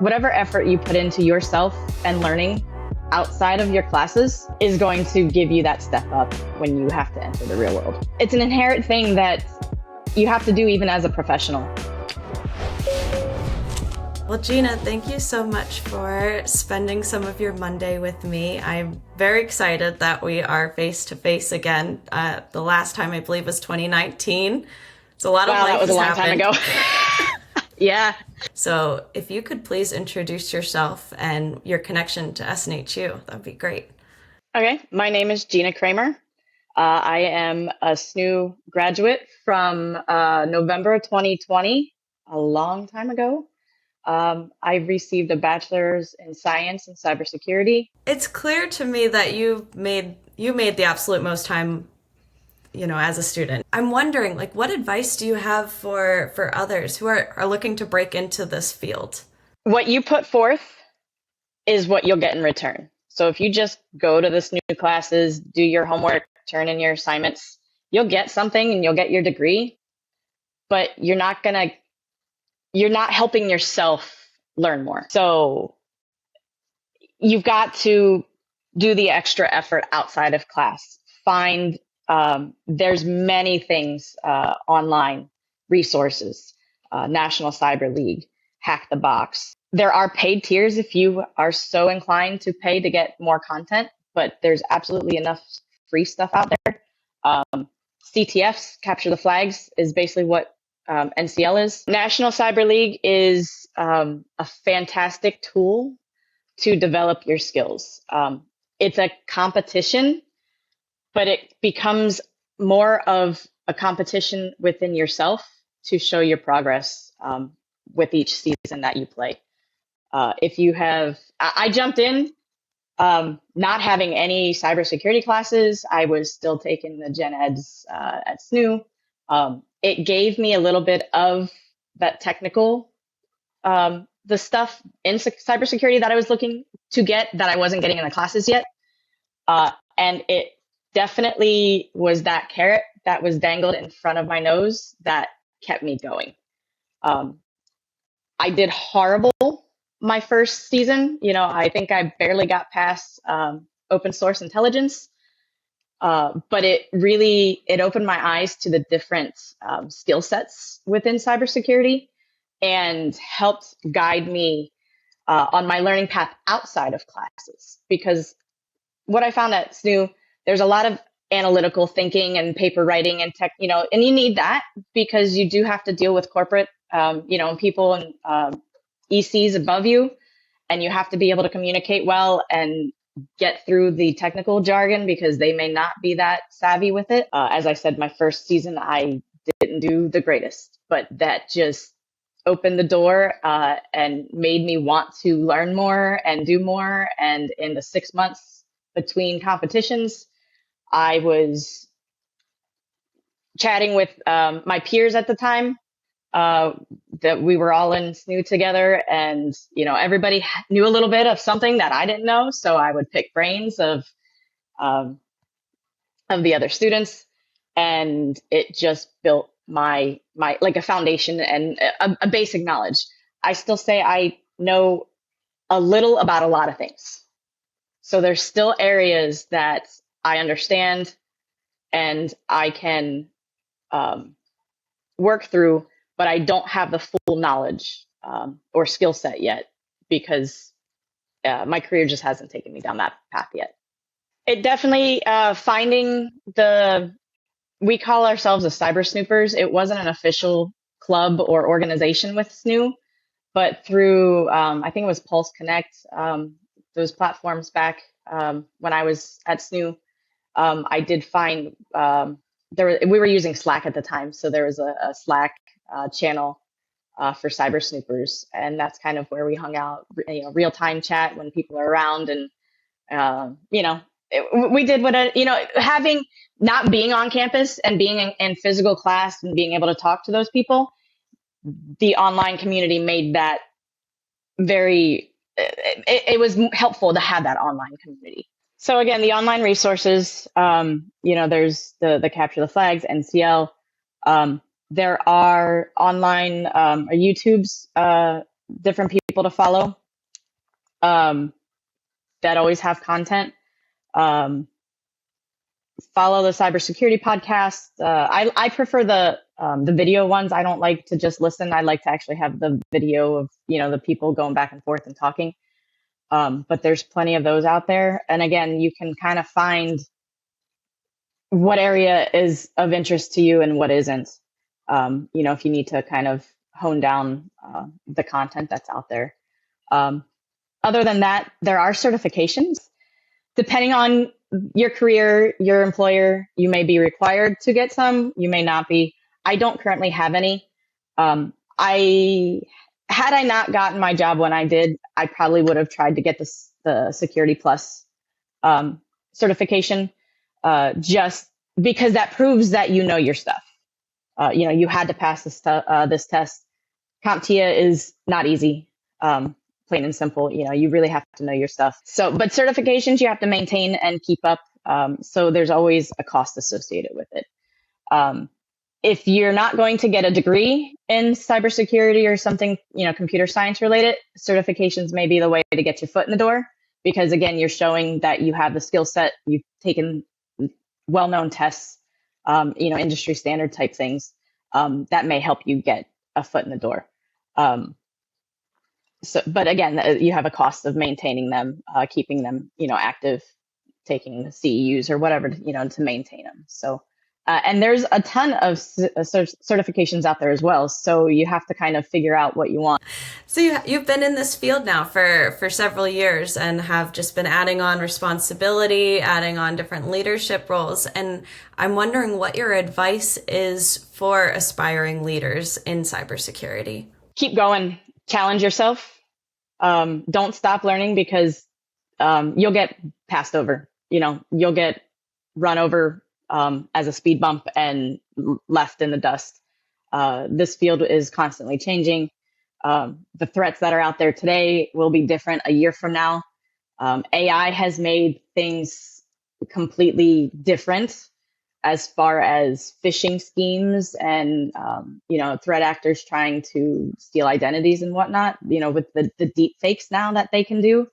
whatever effort you put into yourself and learning outside of your classes is going to give you that step up when you have to enter the real world. It's an inherent thing that you have to do even as a professional. Well, Gina, thank you so much for spending some of your Monday with me. I'm very excited that we are face to face again. The last time I believe was 2019. It's a lot of life that was a long happened. time ago. Yeah. So if you could please introduce yourself and your connection to SNHU, that'd be great. Okay. My name is Gina Cramer. I am a SNHU graduate from November 2020, a long time ago. I received a bachelor's in science and cybersecurity. It's clear to me that you made the absolute most time, as a student. I'm wondering, what advice do you have for others who are looking to break into this field? What you put forth is what you'll get in return. So if you just go to the SNHU classes, do your homework, turn in your assignments, you'll get something and you'll get your degree, but you're not helping yourself learn more. So you've got to do the extra effort outside of class. There's many things online, resources, National Cyber League, Hack the Box. There are paid tiers if you are so inclined to pay to get more content, but there's absolutely enough free stuff out there. CTFs, Capture the Flags, is basically what NCL is. National Cyber League is a fantastic tool to develop your skills. It's a competition, but it becomes more of a competition within yourself to show your progress with each season that you play. I jumped in not having any cybersecurity classes. I was still taking the gen eds at SNHU. It gave me a little bit of that technical, the stuff in cybersecurity that I was looking to get that I wasn't getting in the classes yet. And it definitely was that carrot that was dangled in front of my nose that kept me going. I did horrible my first season. I think I barely got past open source intelligence. But it opened my eyes to the different skill sets within cybersecurity and helped guide me on my learning path outside of classes. Because what I found at SNHU, there's a lot of analytical thinking and paper writing and tech, and you need that because you do have to deal with corporate, people and ECs above you, and you have to be able to communicate well and get through the technical jargon because they may not be that savvy with it. As I said, my first season, I didn't do the greatest, but that just opened the door and made me want to learn more and do more. And in the 6 months between competitions, I was chatting with my peers at the time that we were all in SNHU together, and everybody knew a little bit of something that I didn't know, so I would pick brains of the other students, and it just built my like a foundation and a basic knowledge. I still say I know a little about a lot of things, so there's still areas that I understand and I can work through, but I don't have the full knowledge or skill set yet because my career just hasn't taken me down that path yet. It definitely finding we call ourselves the cyber snoopers. It wasn't an official club or organization with SNHU, but through, I think it was Pulse Connect, those platforms back when I was at SNHU, I did find we were using Slack at the time. So there was a Slack channel for cyber snoopers, and that's kind of where we hung out, real-time chat when people are around. And we did what having not being on campus and being in physical class and being able to talk to those people, the online community made that it was helpful to have that online community. So again, the online resources, there's the Capture the Flags, NCL. There are online YouTube's different people to follow that always have content. Um, Follow the cybersecurity podcast. I prefer the video ones. I don't like to just listen. I like to actually have the video of, the people going back and forth and talking. But there's plenty of those out there. And again, you can kind of find what area is of interest to you and what isn't. If you need to kind of hone down the content that's out there. Other than that, there are certifications. Depending on your career, your employer, you may be required to get some, you may not be. I don't currently have any. Had I not gotten my job when I did, I probably would have tried to get the Security Plus certification, just because that proves that you know your stuff. You had to pass this test. CompTIA is not easy. Plain and simple, you really have to know your stuff. But certifications you have to maintain and keep up. So there's always a cost associated with it. If you're not going to get a degree in cybersecurity or something, computer science related, certifications may be the way to get your foot in the door, because again, you're showing that you have the skill set, you've taken well-known tests, industry standard type things, that may help you get a foot in the door. But again, you have a cost of maintaining them, keeping them, active, taking the CEUs or whatever, to maintain them. So, and there's a ton of certifications out there as well. So you have to kind of figure out what you want. So you've been in this field now for several years and have just been adding on responsibility, adding on different leadership roles. And I'm wondering what your advice is for aspiring leaders in cybersecurity. Keep going. Challenge yourself. Don't stop learning, because you'll get passed over. You'll get run over as a speed bump and left in the dust. This field is constantly changing. The threats that are out there today will be different a year from now. AI has made things completely different as far as phishing schemes and, threat actors trying to steal identities and whatnot, with the deep fakes now that they can do,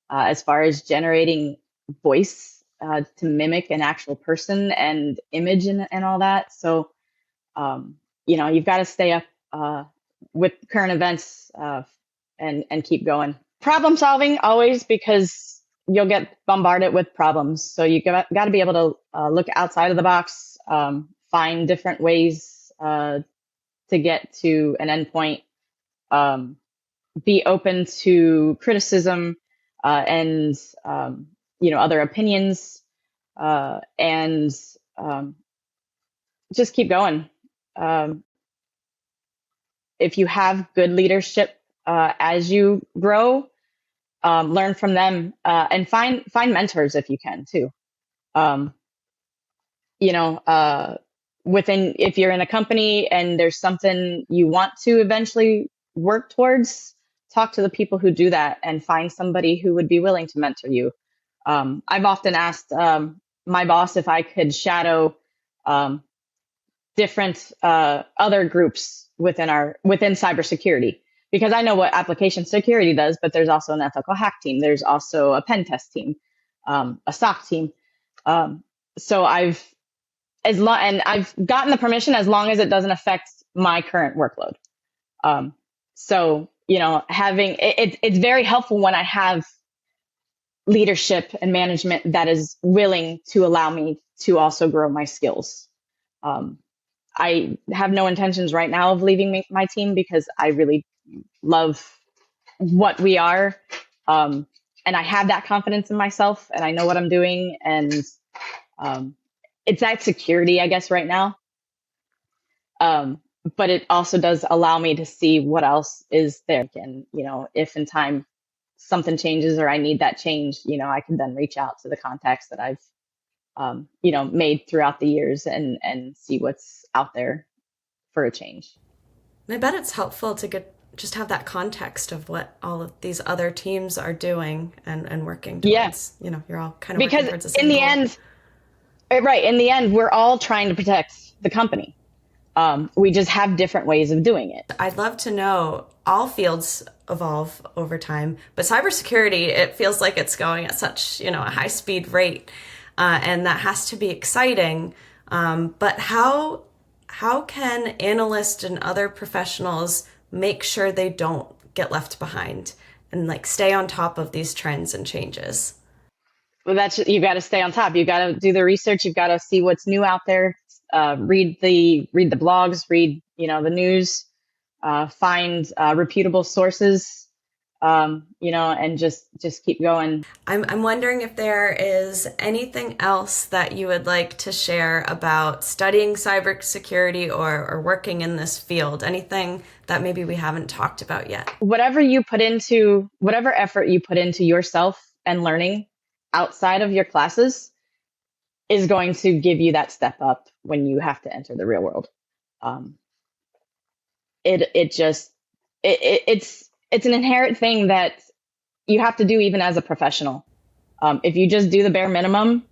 as far as generating voice to mimic an actual person and image and all that. So, you've got to stay up with current events and keep going. Problem solving always, because you'll get bombarded with problems. So you got to be able to look outside of the box, find different ways to get to an endpoint, be open to criticism and other opinions, and just keep going. If you have good leadership as you grow, learn from them, and find mentors if you can too. If you're in a company and there's something you want to eventually work towards, talk to the people who do that and find somebody who would be willing to mentor you. I've often asked my boss if I could shadow different other groups within cybersecurity, because I know what application security does, but there's also an ethical hack team. There's also a pen test team, a SOC team. So I've gotten the permission as long as it doesn't affect my current workload. Having it's very helpful when I have leadership and management that is willing to allow me to also grow my skills. I have no intentions right now of leaving my team, because I really love what we are. And I have that confidence in myself, and I know what I'm doing. And it's that security, I guess, right now. But it also does allow me to see what else is there. And, if in time something changes or I need that change, I can then reach out to the contacts that I've, made throughout the years and see what's out there for a change. I bet it's helpful to just have that context of what all of these other teams are doing and working towards. Yeah. You're all kind of working towards the same in the goal. end, right. In the end, we're all trying to protect the company. We just have different ways of doing it. I'd love to know all fields evolve over time, but cybersecurity, it feels like it's going at such, a high speed rate, and that has to be exciting. But how can analysts and other professionals make sure they don't get left behind and like stay on top of these trends and changes? Well, you got to stay on top. You got to do the research. You've got to see what's new out there. Read the blogs. Read the news. Find reputable sources. And just keep going. I'm wondering if there is anything else that you would like to share about studying cybersecurity or working in this field. Anything that maybe we haven't talked about yet. Whatever effort you put into yourself and learning outside of your classes is going to give you that step up when you have to enter the real world. It's an inherent thing that you have to do even as a professional. If you just do the bare minimum,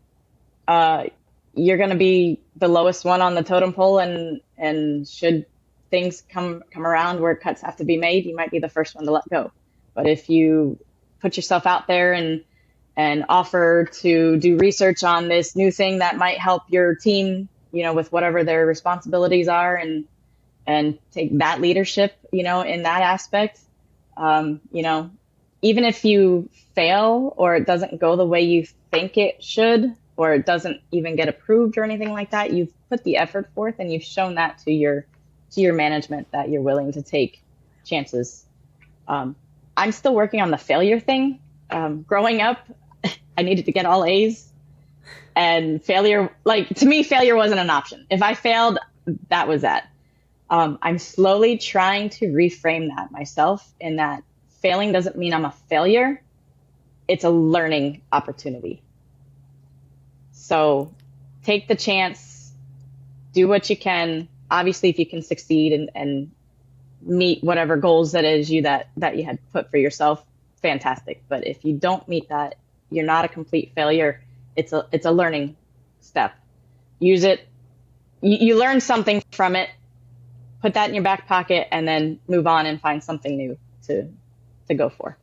you're going to be the lowest one on the totem pole, and should things come around where cuts have to be made, you might be the first one to let go. But if you put yourself out there and offer to do research on this new thing that might help your team, with whatever their responsibilities are, and take that leadership, in that aspect, even if you fail or it doesn't go the way you think it should, or it doesn't even get approved or anything like that, you've put the effort forth and you've shown that to your management that you're willing to take chances. I'm still working on the failure thing. Growing up, I needed to get all A's, and failure, to me, failure wasn't an option. If I failed, that was that. I'm slowly trying to reframe that myself, in that failing doesn't mean I'm a failure. It's a learning opportunity. So take the chance, do what you can. Obviously, if you can succeed and meet whatever goals that you had put for yourself, fantastic. But if you don't meet that, you're not a complete failure. It's a learning step. Use it. You learn something from it. Put that in your back pocket, and then move on and find something new to go for.